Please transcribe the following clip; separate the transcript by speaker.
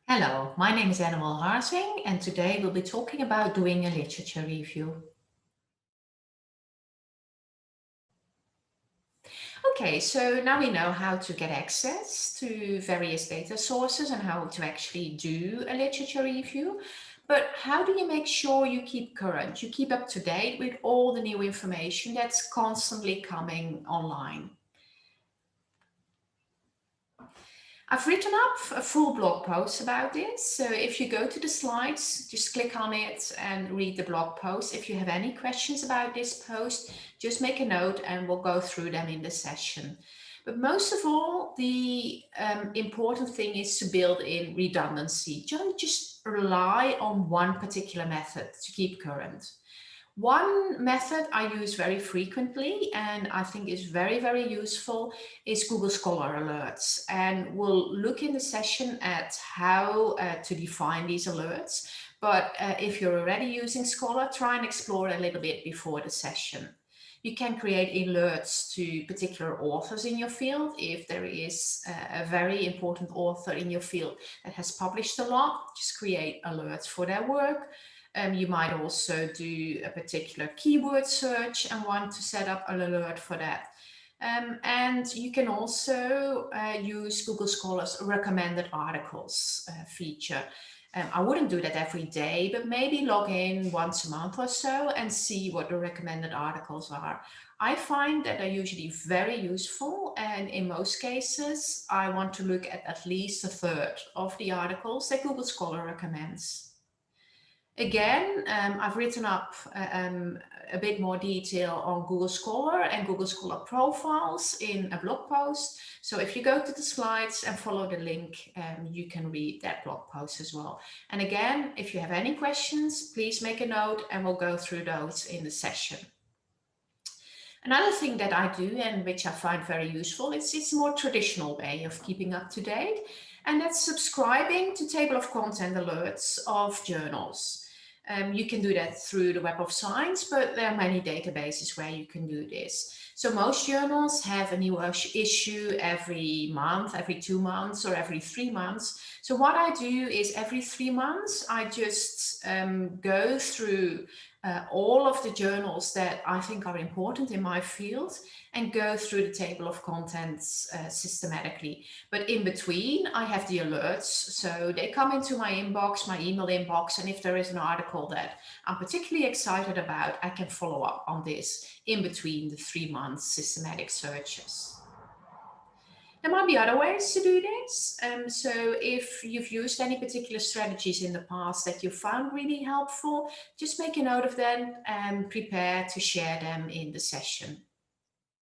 Speaker 1: Hello, my name is Annabel Harsing, and today we'll be talking about doing a literature review. Okay, so now we know how to get access to various data sources and how to actually do a literature review. But how do you make sure you keep current, you keep up to date with all the new information that's constantly coming online? I've written up a full blog post about this. So if you go to the slides, just click on it and read the blog post. If you have any questions about this post, just make a note and we'll go through them in the session. But most of all, the important thing is to build in redundancy. Don't just rely on one particular method to keep current. One method I use very frequently and I think is very, very useful is Google Scholar alerts. And we'll look in the session at how to define these alerts. But if you're already using Scholar, try and explore a little bit before the session. You can create alerts to particular authors in your field. If there is a very important author in your field that has published a lot, just create alerts for their work. You might also do a particular keyword search and want to set up an alert for that. And you can also use Google Scholar's recommended articles feature. I wouldn't do that every day, but maybe log in once a month or so and see what the recommended articles are. I find that they're usually very useful, and in most cases, I want to look at least a third of the articles that Google Scholar recommends. Again, I've written up a bit more detail on Google Scholar and Google Scholar profiles in a blog post. So if you go to the slides and follow the link, you can read that blog post as well. And again, if you have any questions, please make a note and we'll go through those in the session. Another thing that I do and which I find very useful, it's a more traditional way of keeping up to date, and that's subscribing to table of content alerts of journals. You can do that through the Web of Science, but there are many databases where you can do this. So most journals have a new issue every month, every 2 months, or every 3 months. So what I do is every 3 months, I just go through all of the journals that I think are important in my field and go through the table of contents systematically. But in between, I have the alerts. So they come into my inbox, my email inbox, and if there is an article that I'm particularly excited about, I can follow up on this in between the 3 months systematic searches. There might be other ways to do this. So if you've used any particular strategies in the past that you found really helpful, just make a note of them and prepare to share them in the session.